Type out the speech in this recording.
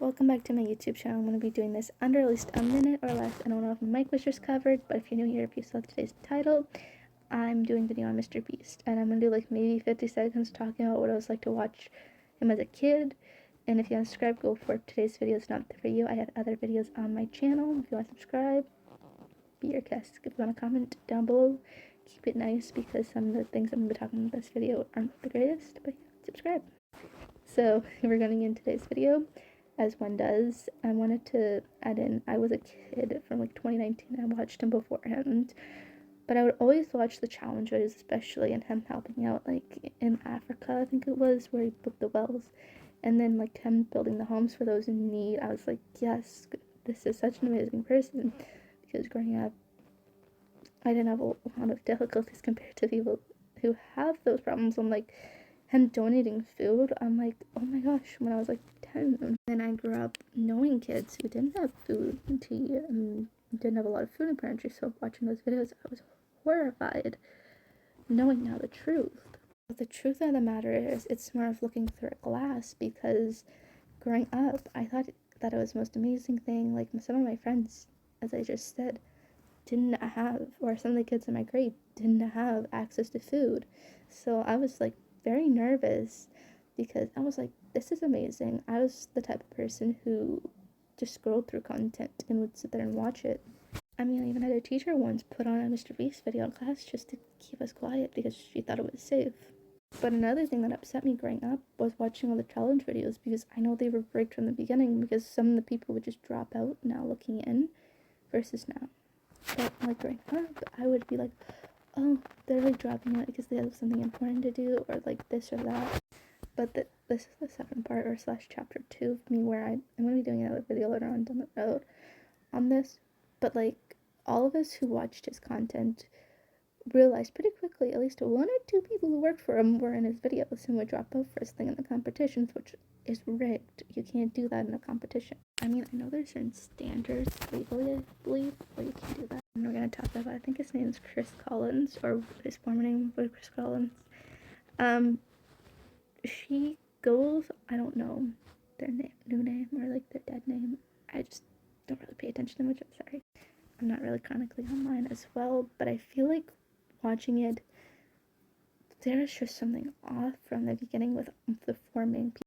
Welcome back to my YouTube channel. I'm going to be doing this under at least a minute or less. I don't know if my mic was just covered, but if you're new here, if you saw today's title, I'm doing a video on Mr. Beast. And I'm going to do like maybe 50 seconds talking about what it was like to watch him as a kid. And if you haven't subscribed, go for it. Today's video is not for you. I have other videos on my channel. If you want to subscribe, be your guest. If you want to comment down below, keep it nice because some of the things I'm going to be talking about in this video aren't the greatest, but subscribe. So we're going in today's video. As one does, I wanted to add in, I was a kid from like 2019, I watched him beforehand, but I would always watch the challenge videos, especially, and him helping out like in Africa, I think it was, where he built the wells, and then like him building the homes for those in need. I was like, yes, this is such an amazing person, because growing up, I didn't have a lot of difficulties compared to people who have those problems. I'm like, him donating food, I'm like, oh my gosh, when I was like 10. Then I grew up knowing kids who didn't have food to eat and didn't have a lot of food in pantry, so watching those videos, I was horrified, knowing now the truth. But the truth of the matter is, it's more of looking through a glass, because growing up, I thought that it was the most amazing thing. Like, some of my friends, as I just said, didn't have, or some of the kids in my grade didn't have access to food. So I was like very nervous, because I was like, this is amazing. I was the type of person who just scrolled through content and would sit there and watch it. I mean, I even had a teacher once put on a Mr. Beast video in class just to keep us quiet because she thought it was safe. But another thing that upset me growing up was watching all the challenge videos, because I know they were rigged from the beginning, because some of the people would just drop out now looking in versus now. But like growing up, I would be like, oh, they're like dropping out because they have something important to do, or like this or that. But this is the second part, or slash chapter 2 of me, where I'm going to be doing another video later on down the road on this. But like, all of us who watched his content realized pretty quickly, at least one or two people who worked for him were in his videos and would drop out first thing in the competitions, which is rigged. You can't do that in a competition. I mean, I know there's certain standards legally, I believe, where you can't do that. And we're going to talk about, I think his name is Chris Collins, or his former name was Chris Collins. She goes, I don't know their new name, or like their dead name. I just don't really pay attention to much, I'm sorry. I'm not really chronically online as well, but I feel like watching it, there's just something off from the beginning with the four main people.